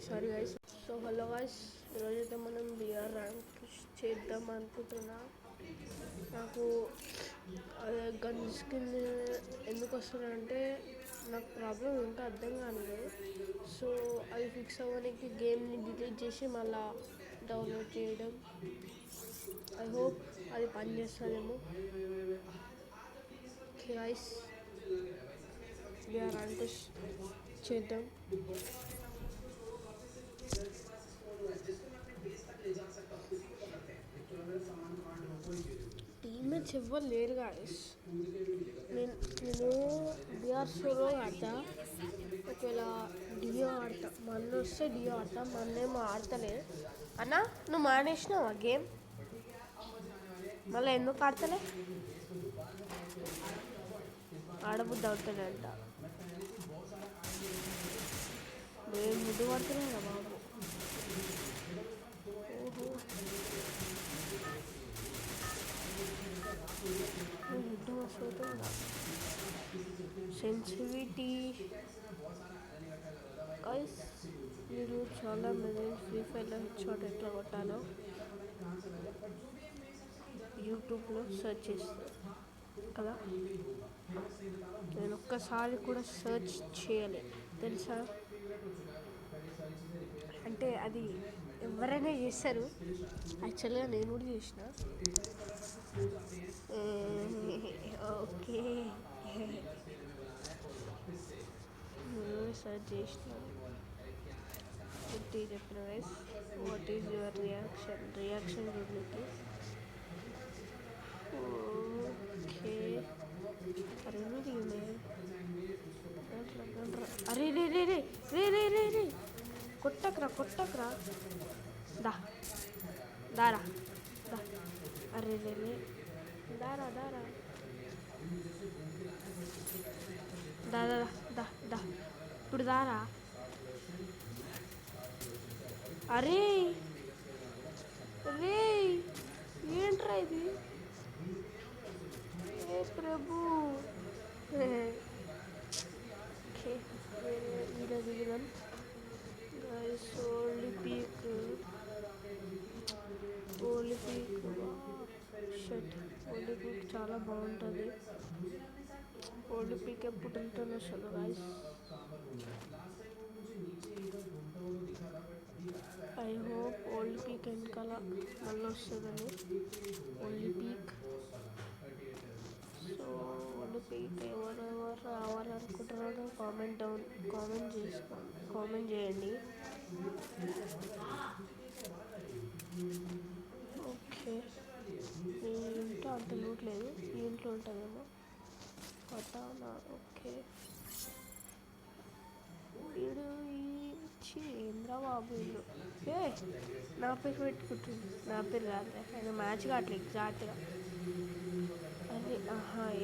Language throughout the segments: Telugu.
Sorry guys. So hello guys, ఈరోజైతే మనం బిఆర్ ర్యాంక్ చేద్దాం అనుకుంటున్నా. నాకు అదే గన్ స్కిన్ ఎందుకు వస్తుందంటే నాకు ప్రాబ్లం ఇంకా అర్థం కాలేదు. సో అది ఫిక్స్ అవ్వడానికి గేమ్ని డిలీట్ చేసి మళ్ళీ డౌన్లోడ్ చేయడం. ఐ హోప్ అది పనిచేస్తుందేమో. ఓకే గైస్, బిఆర్ ర్యాంక్ చేద్దాం. టీమ్మేట్స్ ఎవ్వరు లేరు గాయస్. నేను బిఆర్ సోలో ఆడతా, ఒకవేళ డియో ఆడతా. మొన్న వస్తే డియో ఆడతా, మొన్నేమో ఆడతలే. అన్నా నువ్వు మానేసినావా గేమ్? మళ్ళీ ఎందుకు ఆడతలే? ఆడబుద్ధి అవుతాడంట. మేము ముద్దు పడుతున్నాం బాబు. ఓహో, యుద్ధం వస్తుందా? సెన్సిటివిటీ గైస్, మీరు చాలా మంది ఫ్రీ ఫైర్లో హెడ్షాట్ ఎట్లా కొట్టాలో యూట్యూబ్లో సెర్చ్ చేస్తారు కదా. నేను ఒక్కసారి కూడా సెర్చ్ చేయలే తెలుసా. అంటే అది ఎవరైనా చేస్తారు, యాక్చువల్గా నేను కూడా చేసిన. ఓకే, సెర్చ్ చేసిన. చెప్పిన వైస్, వాట్ ఈజ్ యువర్ రియాక్షన్ గురించి. ఓకే, అరే అరే రే రే రే రే రే రే రే కొట్టకరా దారా దా. అరే రే రే దారా దారా దా దా దా దా ఇప్పుడు దారా. అరే రే ఏంట్రా ఇది? ఏ ప్రభు. ఓకే, వీడియో దిగుదాం guys. Only peak shirt only peak చాలా బాగుంటుంది. ఓన్లీ పీక్ ఎప్పుడు ఉంటుంది అసలు guys. I hope old peak వెనకాల మళ్ళీ వస్తుందని. Only peak. So old peak ఎవరెవరు రావాలనుకుంటున్నారో కామెంట్ చేయండి. ఓకే, ఈ ఇంట్లో అంత లూట్ లేదు, ఈ ఇంట్లో ఉంటుందేమో కొట్టానా. ఓకే, వీడు ఏంద్రా బాబు వీళ్ళు. నా పేరు పెట్టుకుంటుంది. నా పేరు కాదు, ఆయన మ్యాచ్ కావట్లేదు ఎగ్జాక్ట్గా. అదే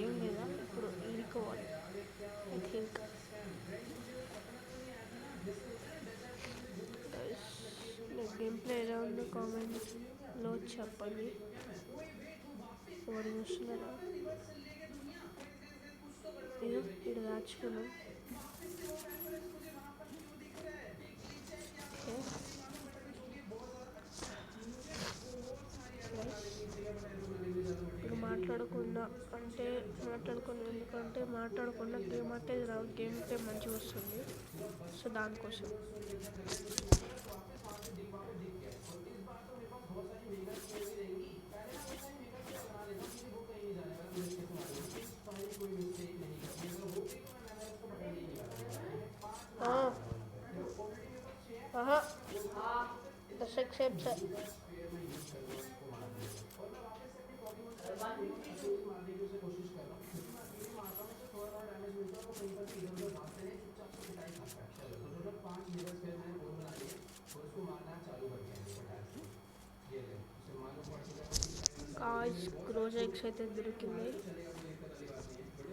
ఏం లేదా, ఇప్పుడు ఈడుకోవాలి ఐ థింక్. గేమ్ ప్లే ఎలా ఉందో కామెంట్లో చెప్పండి. ఎవరు చూస్తున్నారా? ఇది ఇక్కడ దాచుకున్నాం. ఇప్పుడు మాట్లాడకుండా ఎందుకంటే మాట్లాడకుండా గేమ్ అంటే గేమ్ ప్లే మంచిగా వస్తుంది. సో దానికోసం the six shapes. Roja X అయితే దొరికింది.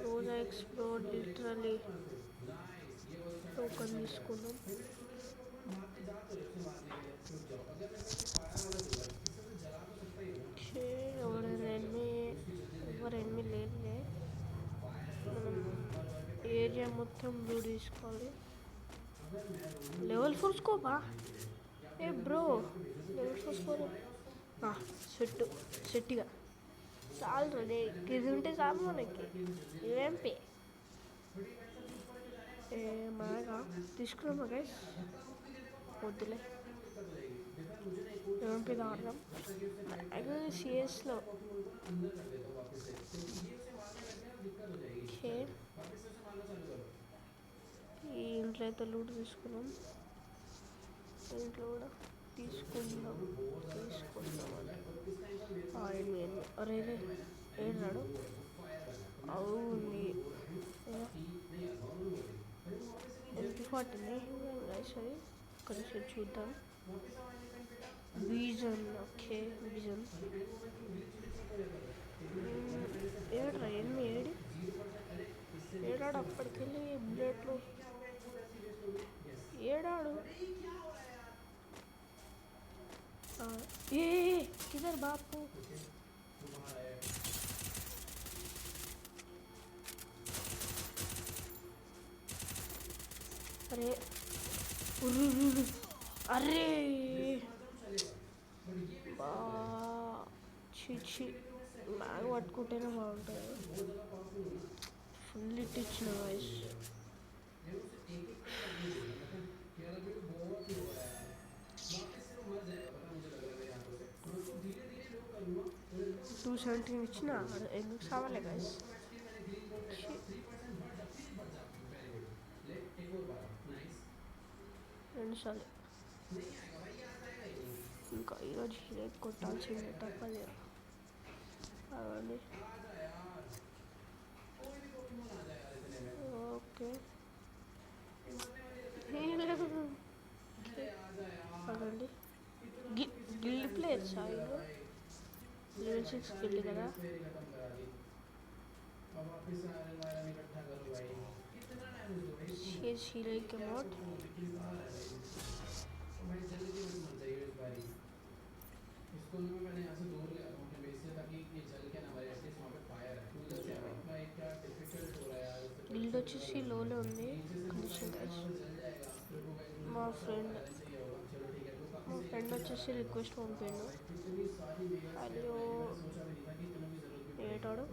రోజా ఎక్స్ ప్రో లిటరలీ టోకన్ తీసుకున్నాం. ఎవరు ఎనిమి లేదులే. మనం ఏరియా మొత్తం బ్లూ తీసుకోవాలి. లెవెల్ 4 స్కోపా? ఏ బ్రో, లెవెల్ 4 స్కోర్ సెట్గా చాలు రే, ఇది ఉంటే చాలు మనకి. ఏంపి బాగా తీసుకున్నామా గైస్? వద్దులే, ఏంపి దారుణం. అది సిఎస్లో ఈ ఇంట్లో అయితే లూట్ తీసుకున్నాం, ఇంట్లో కూడా తీసుకుందాం. అరే ఏడాడు అవును MP40 గైస్, అది కొంచెం చూద్దాం. Vision, okay vision. ఏడ్రా ఏడాడు అప్పటికెళ్ళి బుల్లెట్లు ఏడాడు. ఏ కిదర్ బాపు, అరే అరే బా చీ బ్యాగ్ పట్టుకుంటేనే బాగుంటుంది. ఫుల్ ఇట్ ఇచ్చిన వాయిస్. 217 ఇచ్చిన, ఎందుకు సావాలే గైస్. రెండుసార్లు ఇంకా ఈరోజు హీరోకి కొట్టాల్సిందే, తప్పదు. అవండి ఓకే, అదండి గిల్డ్ ప్లేయర్ సాయిలో లెవెల్ 6 గిల్డ్ కదా. హీరో కెమౌట్ గిల్డ్ వచ్చేసి లోలో ఉంది. మా ఫ్రెండ్ వచ్చేసి రిక్వెస్ట్ పంపాడు. అయ్యో ఏటాడు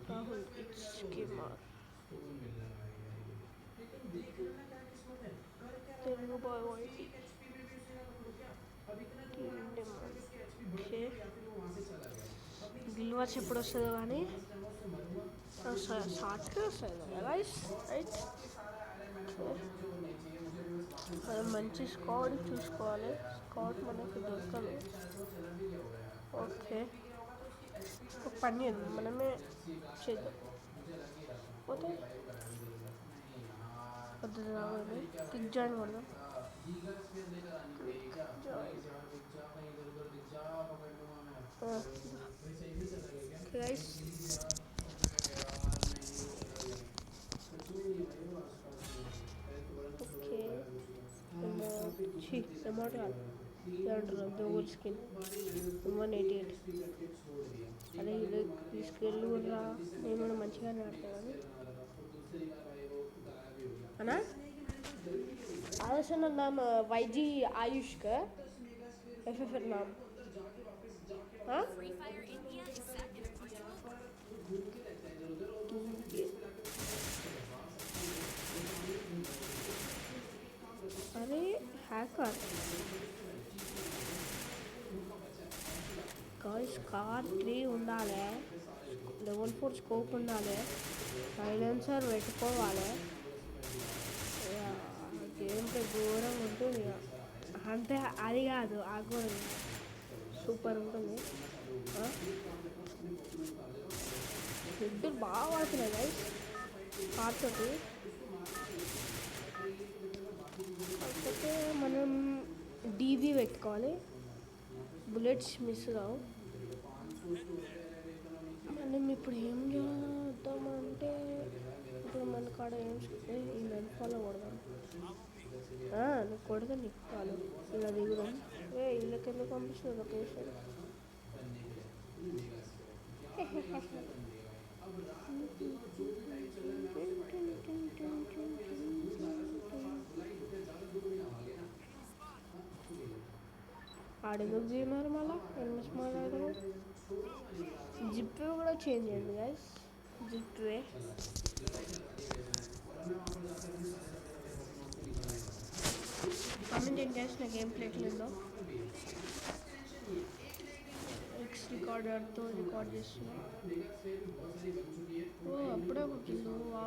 రాహుల్ తెలుగు బాయ్ వైటీ గిల్వర్స్ ఎప్పుడు వస్తుందో కానీ షార్ట్గా వస్తుంది కదా గైస్, రైట్. మనం మంచి స్క్వాడ్ చూసుకోవాలి, స్క్వాడ్ మనకు దొరకదు. ఓకే, ఒక పని చేద్దాం, మనమే చేద్దాం. పోతే పొద్దున రావాలి, క్లిక్ జాయిన్ కొడదాం. గైస్ ఓకే, అమౌంట్ కాదు ఏమంటారు, గోల్డ్ స్కిన్ 188. అదే ఇది తీసుకెళ్ళి కూడా నేను కూడా మంచిగానే ఆడతాను కానీ అన్నా. आदर्शन नाम YG आयुष का FFR नाम. हाँ अरे हैकर गाइस, कार 3 ఉండాలి, లెవెల్ 4 స్కోప్ ఉండాలి, సైలెన్సర్ పెట్టుకోవాలి. గేమ్ ప్లే ఘోరంగా ఉంటుంది. అంటే అది కాదు, ఆగోదు, సూపర్ ఉంటుంది. హెడ్ బాగా వాడుతున్నాయి గైస్ కార్తోటి. కాకపోతే మనం డీబీ పెట్టుకోవాలి, బుల్లెట్స్ మిస్ కావు. మనం ఇప్పుడు ఏం చేద్దామంటే, ఇప్పుడు మన కాడ ఏం ఈ నన్ను ఫాలో కొడదాం. నువ్వు కొడదా నీకు కాదు, ఇలా దిగుదాం. ఇళ్ళకి ఎందుకు పంపిస్తుంది లొకేషన్? ఆడెందుకు చేయమన్నారు మళ్ళీ ఎన్ఎస్ మాట్లాడరు జిప్వే కూడా చేంజ్ అయింది గైస్ జిప్వే కామెంట్ చేయండి గైస్ నా గేమ్ ప్లే ఎట్లుందో ఎక్స్ రికార్డర్తో రికార్డ్ చేస్తున్నా ఓ అప్పుడే పుట్టిండు వా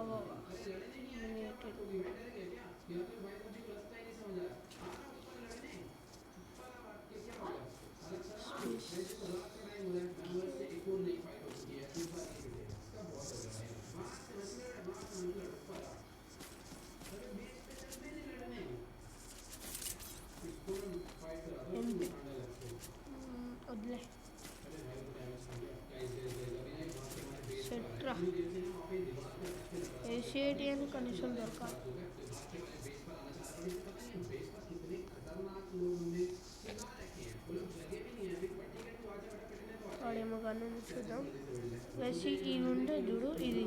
వదిలే సెట్రా ఏషియేటి అని కనీసం దొరకాలి వాడేమో కానీ చూద్దాం వేసి ఇది ఉంటే చూడు ఇది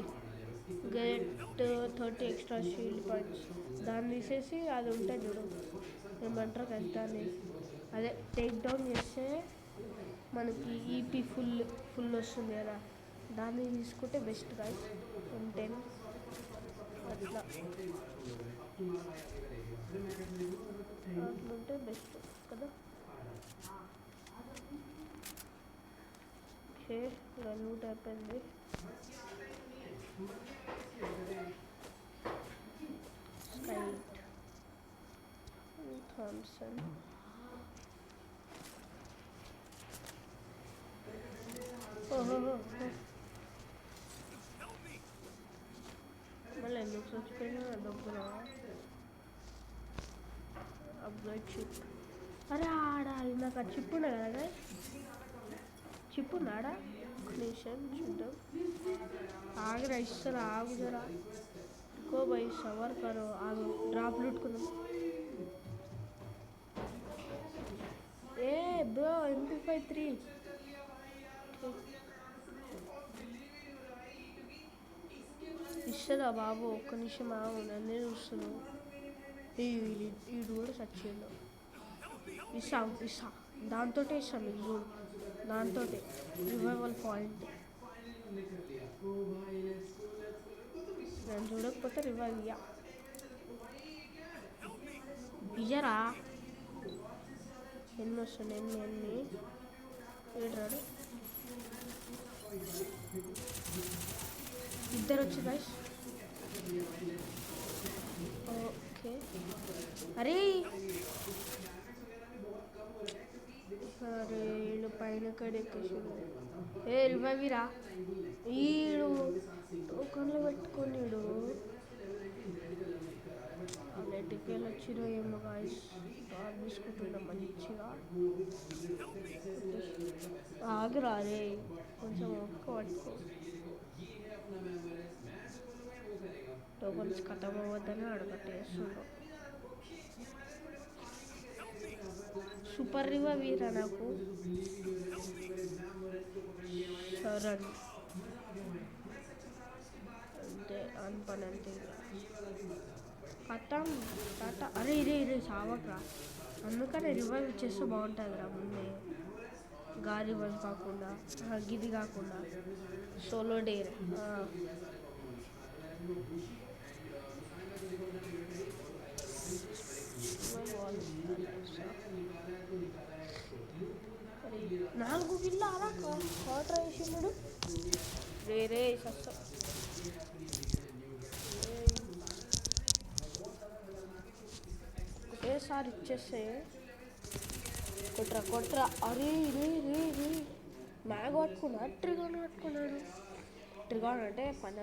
గెట్ 30 ఎక్స్ట్రా షీల్డ్ పాయింట్స్ దాన్ని తీసేసి అది ఉంటే చూడు ఏమంటారు కదా దాన్ని అదే టేక్ డౌన్ చేస్తే మనకి ఈపీ ఫుల్ వస్తుంది కదా దాన్ని తీసుకుంటే బెస్ట్ గైస్ 10 అట్లా అట్లుంటే బెస్ట్ కదా ఓకే లూట్ అయిపోయింది స్కైట్ థామ్సన్ మళ్ళీ ఎందుకు చచ్చిపోయినా డబ్బునా అప్గ్రేడ్ చిప్ అరే ఆడాలి నాకు ఆ చిప్ ఉన్నా కదా చిప్ ఉన్నాడా నిమిషం చూద్దాం ఆగరా ఇస్తారా ఆగు జరా కో బై సవర్ కరో ఆగు డ్రాప్ లూట్టుకుందాం ఏ బ్రో MP53 ఇస్తుందా బాబు ఒక్క నిమిషం ఆగు నన్నే చూస్తున్నావు వీడు కూడా చచ్చిండు ఇస్తా దాంతో ఇస్తాం మీకు చూడు దాంతో రివైవల్ పాయింట్ నేను చూడకపోతే రివైవ్ ఇయ్యరా ఎన్ని వస్తుంది ఎన్ని ఏడ్రాడు ఇద్దరు వచ్చి గైస్ ఓకే అరే అరే వీళ్ళు పైన కడెక్కేసాడు ఏ రివైవిరా వీడు టోకన్లు పెట్టుకున్నాడు నెట్కి వెళ్ళి వచ్చిరో ఏమో గాయస్ తీసుకుంటున్నా మంచిగా ఆగురా రే కొంచెం ఒక్క పట్టుకో టోకన్స్ ఖతం అవ్వద్దని అడగట్టేస్తున్నాడు సూపర్ రివైవ్ వీరా నాకు శరణ్ అంతే అని పని అంతే ఖతం టాటా అరే ఇరే సావట్రా అందుకనే రివైవ్ ఇచ్చేస్తే బాగుంటుందిరా ముందే రివైవ్ కాకుండా గిది కాకుండా సోలో డేర్ నాలుగు గిల్ల అలా వాటర్ వేసినాడు రే సస్తం ఒకటేసారి ఇచ్చేస్తే కొట్రా అరే రే మ్యాగ్ పట్టుకున్నాడు ట్రిగాన్ అంటే పని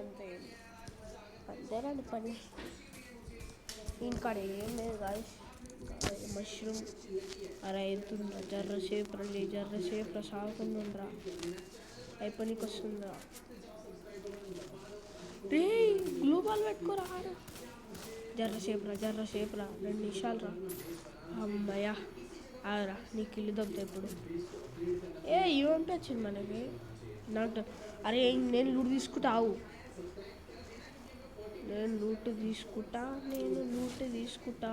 అంతేనండి పని ఇంకాడ ఏం లేదు గాయస్ మష్రూమ్ అరే అవుతుండ్రా జర్ర సేపు సాగుతుండ్రా అయిపోయికి వస్తుందా రే గ్లూబాల్ పెట్టుకోరా జర్ర సేపురా 2 నిమిషాలు రా అమ్మయ్యా ఆగరా నీకు ఇల్లు దొబ్బుతా ఇప్పుడు ఇవంటే వచ్చింది మనకి. నాకు అరే నేను లూట్ తీసుకుంటావు, నేను లూట్ తీసుకుంటా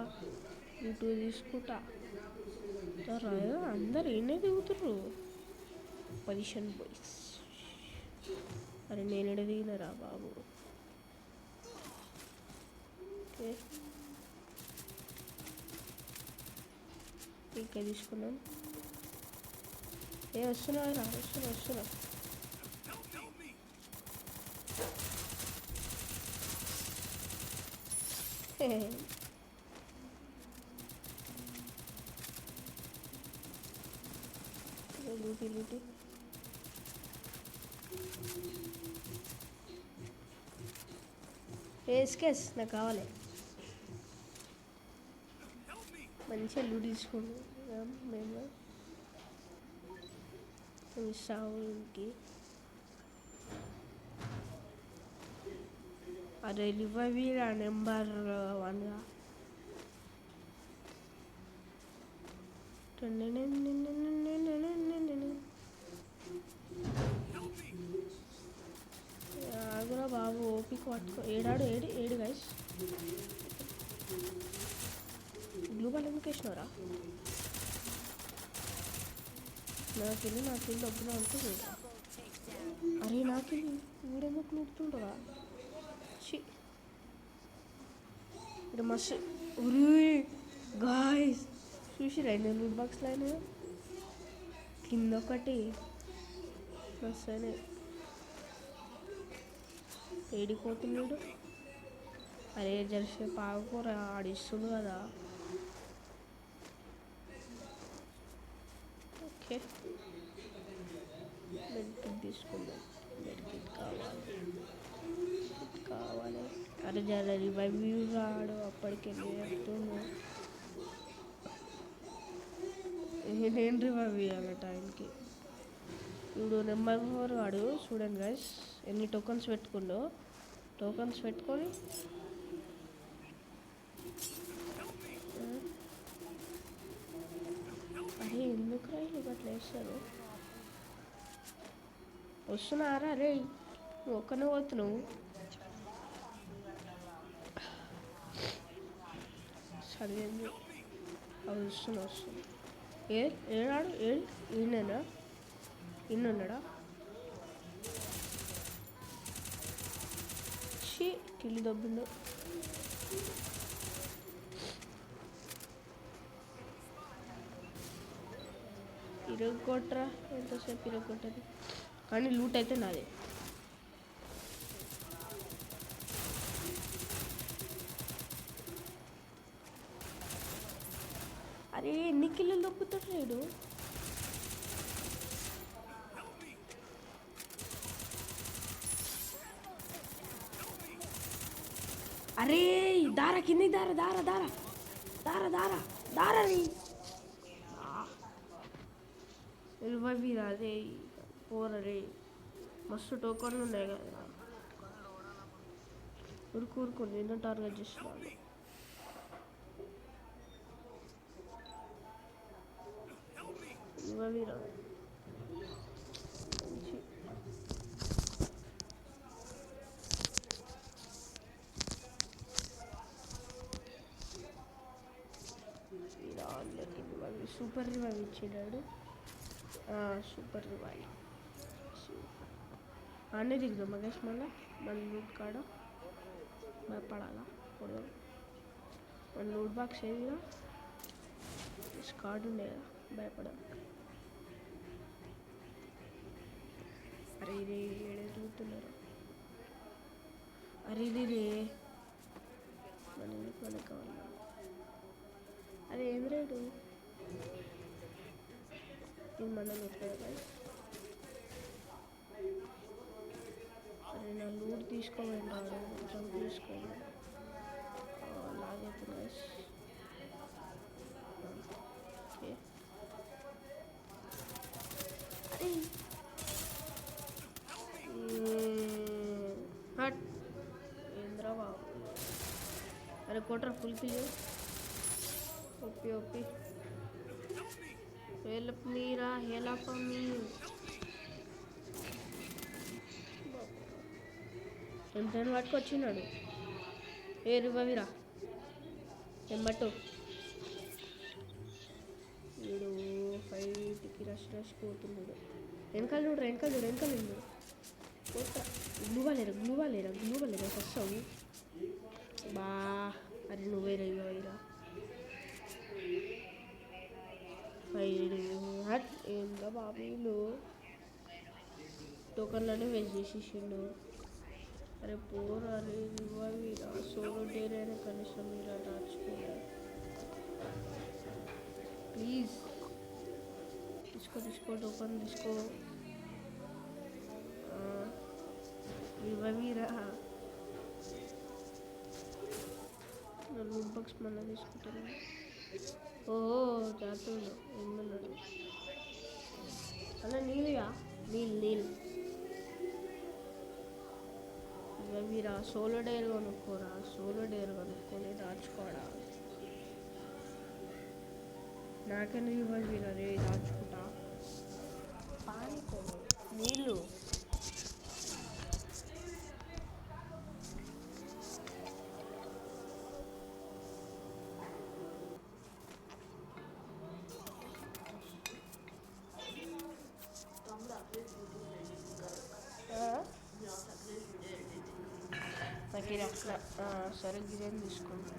అందరు ఏనే దిగుతుర్రు పొజిషన్ బాయ్స్. అరే నేను ఎడ దిగినరా బాబు. ఓకే ఇంకా తీసుకున్నాను. వస్తున్నా లూటి ఎస్కేస్ నాకు కావాలి. మంచిగా లూట్ తీసుకుంటాం మేము సావుకి. అరే రివైవ్ నెంబర్ 1గా ఆగురా బాబు. ఓపిక పట్టుకో. ఏడు గైస్. బ్లూ బాల్ ఎందుకు వేసినారా? నాకెళ్ళి డబ్బులు అంటే అరే నాకెళ్ళి వీడెందుకు నూపుతుంటారా? ఇక్కడ మస్తు ఉరి గాయస్ చూసిరా నేను లూట్ బాక్స్లో అయినా కింద ఒకటి మస్తు ఏడిపోతున్నాడు. అరే జరసేపు ఆగుకోరా, ఆడిస్తుంది కదా. ఓకే మెడికిట్ తీసుకుందాం. మెడికిట్ కావాలి. అరే జర రివైవ్ రాడు అప్పటికెళ్ళి చెప్తున్నా. నేను రివైవ్ ఇవ్వాలి టైంకి. ఇప్పుడు నెంబర్ 4 వాడు చూడండి గైస్ ఎన్ని టోకన్స్ పెట్టుకుండో. టోకన్స్ పెట్టుకొని అరే ఎందుకు రా ఇట్లా వేస్తారు? వస్తున్నారా? రే నువ్వు ఒక్కనే పోతున్నావు. చదివింది అవి వస్తున్నా. ఏడాడు ఈయననా? ఇన్నున్నాడా? కిల్లి దబ్బిండు. ఇరగొట్టరా, ఎంతసేపు ఇరగొట్టది. కానీ లూట్ అయితే నాదే. అరే ఎన్ని కిల్లు దొబ్బుతాడు లేడు. అరే దారా కింది దారా అదే పోరే. మస్తు టోకన్లు ఉన్నాయి కదా. ఊరుకు నిన్న టార్గెట్ చేస్తున్నాను. ఇవ్వవీరా సూపర్ రివైవ్ ఇచ్చాడు. సూపర్ రివైవ్ అన్నీ దిగుదాం మగేష్. మన లూట్ కాడ భయపడాలా పొడవు. మన లూట్ బాక్స్ ఏదిగా కార్డు ఉండే కదా, భయపడాలి. అరే ఇది ఏడే చూస్తున్నారు. అరే ఇది రే మనకు కావాలి. అరే ఏం రేటు ఇది మనం ఎక్కడ? అరే నా లూట్ తీసుకోమంటాడు, కొంచెం తీసుకోండి. లాగైతే నైస్. ఓకే హట్ ఏంద్రా బాబు. అరే కొట్రా ఫుల్ కిల్. ఓపి హెల్ప్ మీరా, హెల్ప్ మీ. ఎంతైనా పట్టుకొచ్చినాడు. ఏ రివవిరా ఎంబట్టు వీడు ఫైట్కి రష్ పోతున్నాడు. వెనకాల చూడు గ్లూవాలేరా వస్తావు బా. అరే నువ్వేరా ఇవ్వరా ఫైట్ ఏందా బాబీలు టోకన్లనే వేస్ట్ చేసేసిండు. అరే పోరా అరే ఇవ్వరా సోలో డేర్ అయినా కనీసం మీరు దాచుకోలేదు ప్లీజ్. తీసుకో టోకన్ తీసుకో ఇవ్వరా. లూట్ బాక్స్ మళ్ళీ తీసుకుంటాను. ఓహో జాతర ఏమన్నాడు అలా నీళ్ళుగా నీళ్ళు ఇవ్వరా. సోలో డేర్ కొనుక్కొని దాచుకోడా. నాకెందుకు ఇవ్వరా రే దాచుకుంటా. పానికో నీళ్ళు నాకు సరే గిరేం తీసుకుంటా.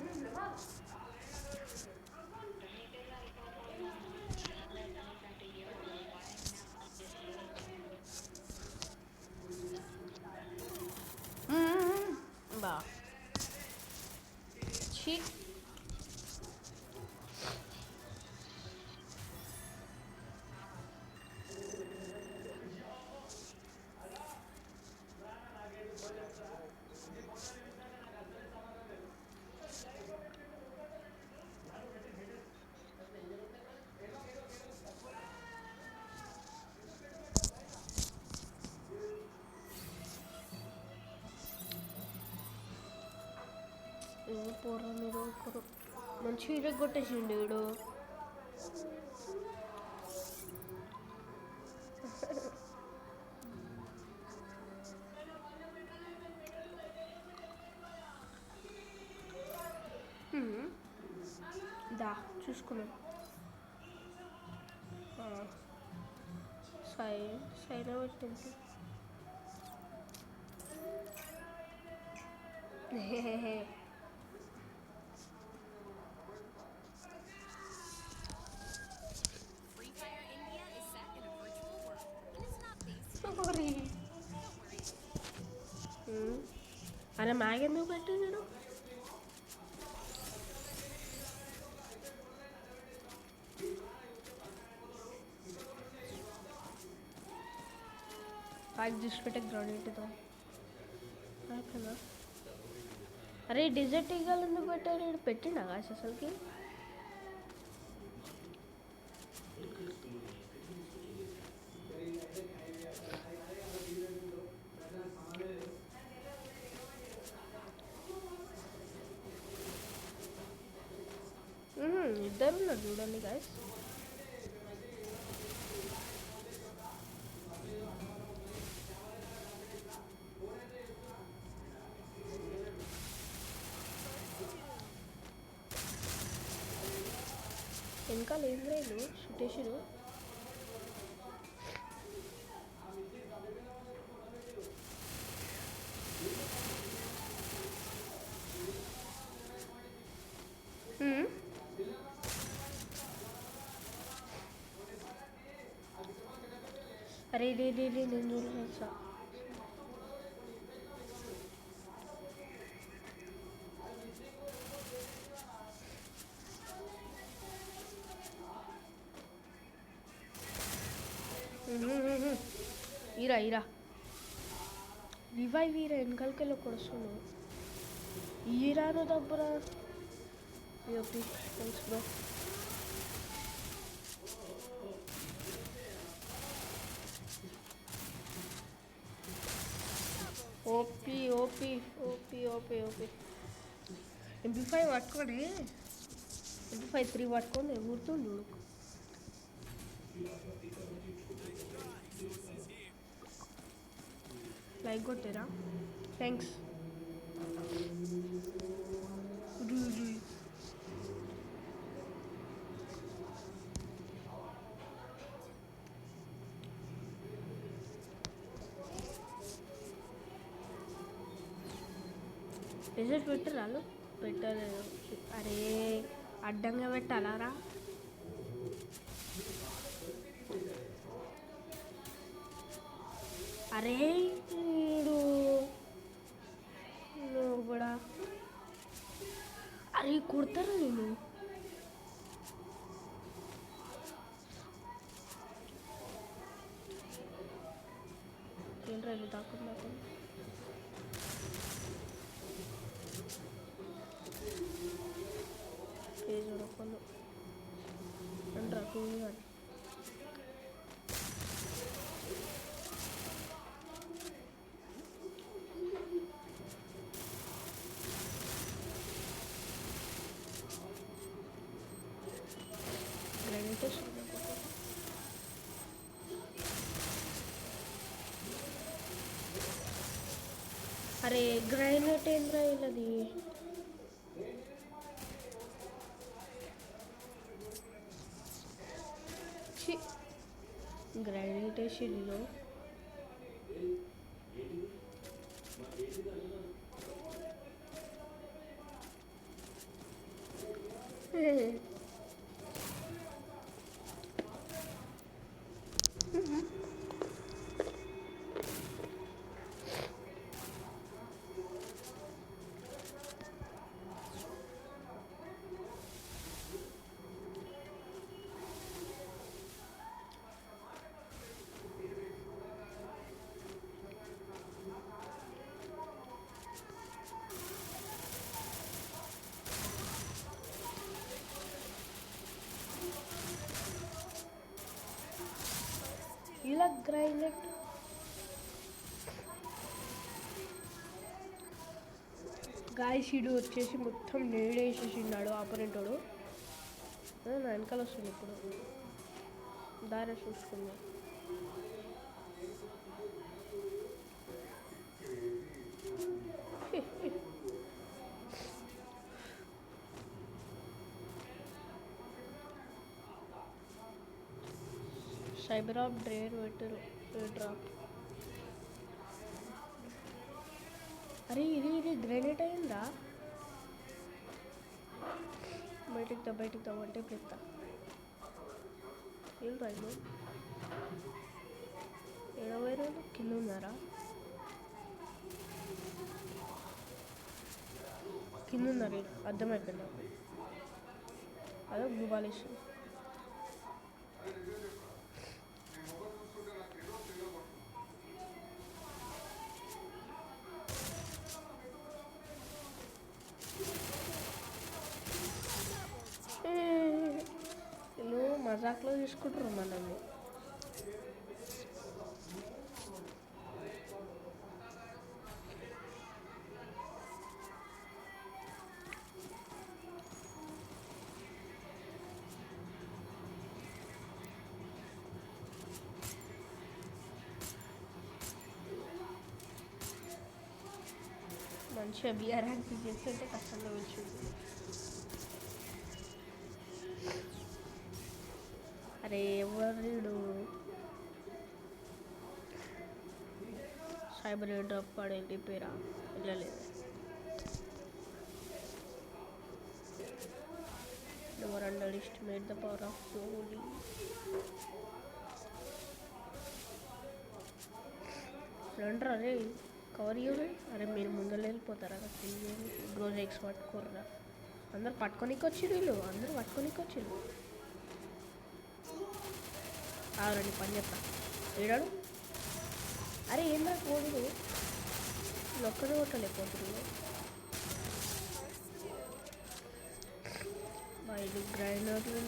బా ఛీ పోరా మీరు ఒకరు మంచి ఇరగొట్టేసిండు వీడు. దా చూసుకున్నాం. సైన్ పెట్టింది. అరే మ్యాగ్ ఎందుకు పెట్టాడు? ప్యాక్ చూసి పెట్టే గ్రానైట్తో కదా. అరే డిజర్ట్ ఈగలు ఎందుకు పెట్టారు? పెట్టిండు ఆకాశ అసలుకి. ఇద్దరు ఉన్నారు చూడండి గాయస్. వెనకాల ఏం లేదు సుటేషుడు. అరే రే నేను చూడలేసా. ఈరా రివైవ్ ఈరా వెనకాలకెళ్ళి ఒకడు వస్తున్నావు. ఈరాను దబ్బురా. Thanks bro. ఓపీ MP5 పట్టుకోండి. MP5 3 పట్టుకోండి ఊరుతుండు. లైక్ కొట్టారా? థ్యాంక్స్. రిజల్ట్ పెట్టరాలు పెట్టలేదు. అరే అడ్డంగా పెట్టాలారా? అరే వీడు నువ్వు కూడా అరే కుడతారా నేను? ఏంట్రా ఇది దాకుండా పేజ్ ఉడకలు అంటారా టూ కానీ అరే గ్రైనేట్ ఏంట్రా వీళ్ళది? గ్రైనేట్ షీల్లో ఇలా గ్రైనేట్ గాయసీడు వచ్చేసి మొత్తం నేడేసేసిన్నాడు ఆపరేటోడు. నా వెనకాల వస్తుంది ఇప్పుడు దారి చూసుకుందాం. సైబర్ ఆఫ్ డ్రేర్ పెట్టరు డ్రాప్. అరే ఇది గ్రెనేట్ అయిందా? బయటికి తవ్వంటే పెద్ద ఏం రైలు ఏడవై రోజులు కింద ఉన్నారా? కింద ఉన్నారు అర్థమైపోయింది. అదో గ్లోబాలేషన్. మజాక్లో తీసుకుంటారు మనల్ని. మంచిగా బిఆర్ ర్యాంక్ చేస్తుంటే కష్టంగా వచ్చింది. అరే ఎవరు సైబర్ డ్రాప్ పాడు వెళ్ళిపోయారా? వెళ్ళలేదు. Never under estimate the power of slowly. రండి అరే కవర్ ఇవ్వండి. అరే మీరు ముందర వెళ్ళిపోతారా? రోజు ఎక్స్ పట్టుకోర్రా. అందరు పట్టుకోనికి వచ్చిర్రు, వీళ్ళు అందరూ పట్టుకోనికి వచ్చిర్రు. రండి పని చెప్తా ఏడాడు. అరే ఏందా కోడు వీళ్ళు ఒక్కడే కొట్టలేకపోతున్నారు. ఇది గ్రైండర్లు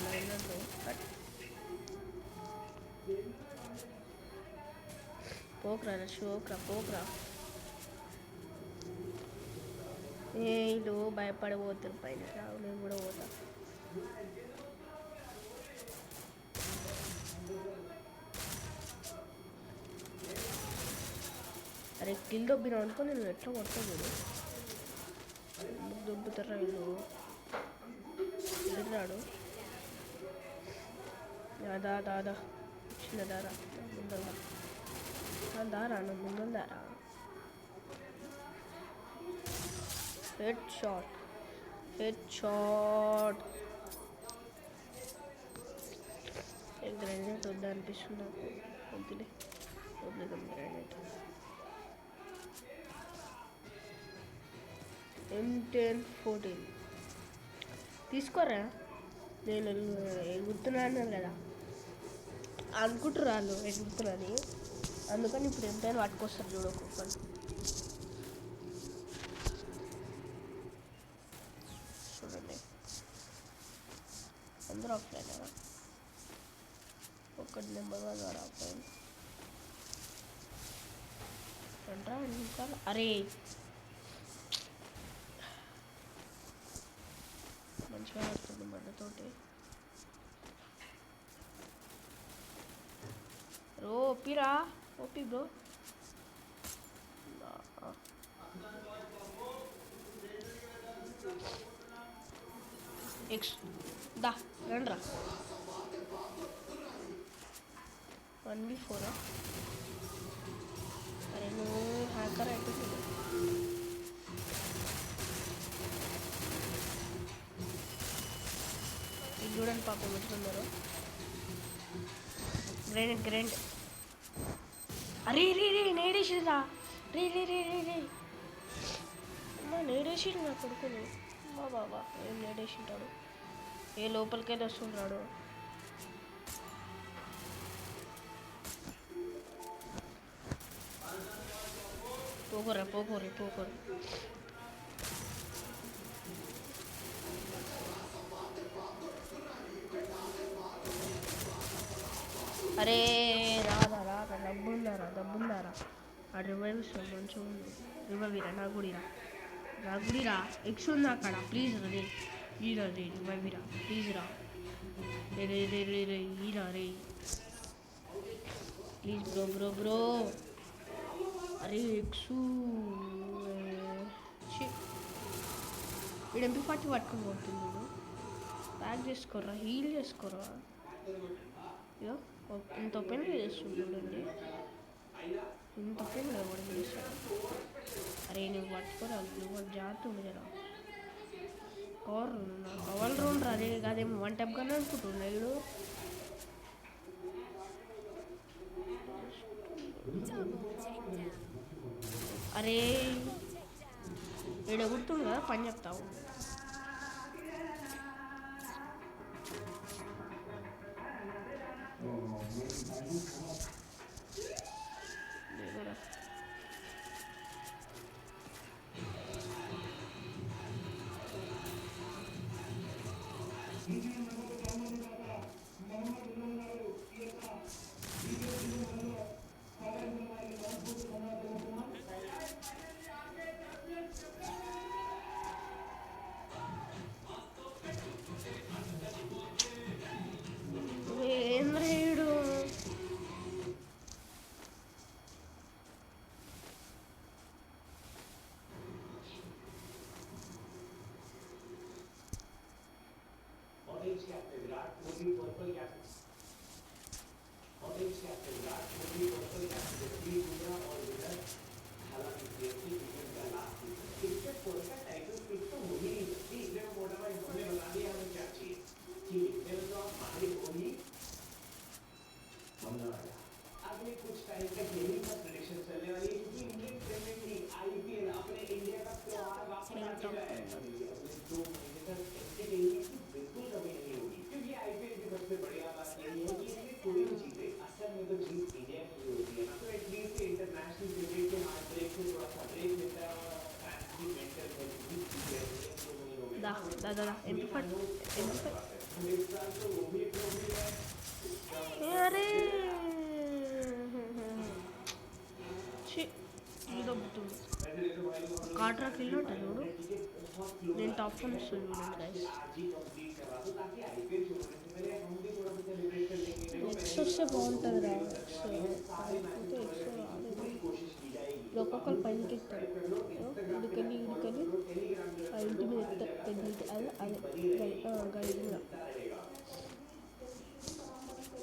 గ్రైండర్లు పోకరా పోకరా. వీళ్ళు భయపడిపోతారు పైన. నేను కూడా పోతా. అరే కిల్ దొబ్బినా అనుకో నేను ఎట్లా కొడతా చూడు. ఎందుకు దొబ్బుతారా వీళ్ళు? ఎదురాడు దాదా దాదా చిన్న దారా ముందర దారా నా ముందర దారా. హెడ్ షాట్ గ్రైనేట్ వద్దా అనిపిస్తుంది నాకు. వద్దుదాం గ్రైనేట్. M1014 తీసుకోరా. నేను ఎగురుతున్నాను కదా అనుకుంటారు వాళ్ళు ఎగురుతున్నాని, అందుకని ఇప్పుడు ఎంతైనా పట్టుకొస్తారు చూడు ఒక్కొక్కరు. చూడండి అందరూ ఆఫ్లైన్ కదా, ఒకటి నెంబర్గా ద్వారా ఆఫ్లైన్ అంటా ఇంకా. అరే మంచిగా వస్తుంది బండతోటి. ఓపిరా ఓపి బ్రో. ఎక్స్ దా రండ్రా. 1v4. అరే నువ్వు హ్యాకర్ అయిపోతుంది. ఇది చూడండి పాపం పెట్టుకున్నారు. గ్రైండ్ అరే నేడేసిందా. రే అమ్మా నేడేసిండు నా కొడుకుని. మా బాబా ఏం నేడేసింటాడు. ఏ లోపలికైతే వస్తుంటాడు. పోకోరి. అరే రాదా దబ్బుందారా. ఆ రివైవ్ మంచిగా ఉంది. రివైవీరా నా గుడిరా. ఎక్స్ ఉంది అక్కడ. Please ray Ira ray రివైవీరా please రా. రే ఈరా రే ప్లీజ్ బ్రో. అరే ఎక్సు వీడు MP40 పట్టుకొని పోతుంది. వీడు ప్యాక్ చేసుకోరా, హీల్ చేసుకోరా. ఇదో ఇంత ఓపెన్గా చేస్తుంది చూడండి. ఇంత ఓపెన్గా కూడా చేస్తాడు. అరే నువ్వు పట్టుకోరా, నువ్వు జాగ్రత్త ఉండేరా. కవర్ రౌండ్ రా. అదే కాదేమో 1 టైప్ కానీ అనుకుంటున్నా. వీడు అరే వీడు ఎగురుతుంది కదా, పని చెప్తావు. दादा अरे काटरा किलो चूड़ నేను టాప్ 1 వస్తుంది గైస్ ఎక్స్ వస్తే బాగుంటుంది రా ఎక్స్ రాదు ఒక్కొక్కరు పైకి ఎక్కుతారు, ఇడికెళ్ళి ఆ ఇంటి మీద ఎక్కుతారు, పెద్ద ఇంటి అదే అదే గైడింగ్.